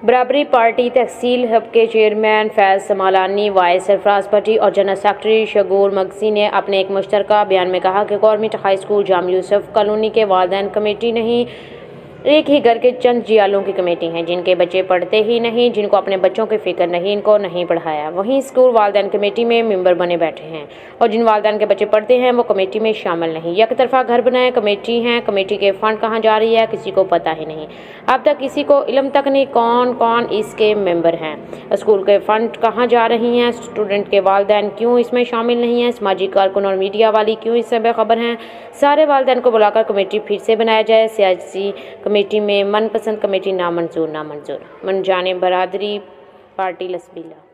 बराबरी पार्टी तहसील हब के चेयरमैन फैज़ समालानी, वाइस सरफराज भट्टी और जनरल सेक्रेटरी शगूर मगसी ने अपने एक मुश्तरका बयान में कहा कि गवर्नमेंट हाई स्कूल जाम यूसुफ कॉलोनी के वालिदैन कमेटी नहीं, एक ही घर के चंद जियालों की कमेटी है जिनके बच्चे पढ़ते ही नहीं, जिनको अपने बच्चों की फिक्र नहीं, इनको नहीं पढ़ाया। वहीं स्कूल वालिदैन कमेटी में मेंबर बने बैठे हैं और जिन वालिदैन के बच्चे पढ़ते हैं वो कमेटी में शामिल नहीं। एक तरफा घर बनाए कमेटी हैं, कमेटी के फंड कहाँ जा रही है किसी को पता ही नहीं। अब तक किसी को इल्म तक नहीं कौन कौन इसके मेंबर हैं, स्कूल के फंड कहाँ जा रही हैं, स्टूडेंट के वालिदैन क्यों इसमें शामिल नहीं हैं, समाजी कारकुन और मीडिया वाली क्यों इससे बेखबर हैं। सारे वालिदैन को बुलाकर कमेटी फिर से बनाया जाए। सियासी कमेटी में मनपसंद कमेटी नामंजूर। मन जाने बरादरी पार्टी लसबीला।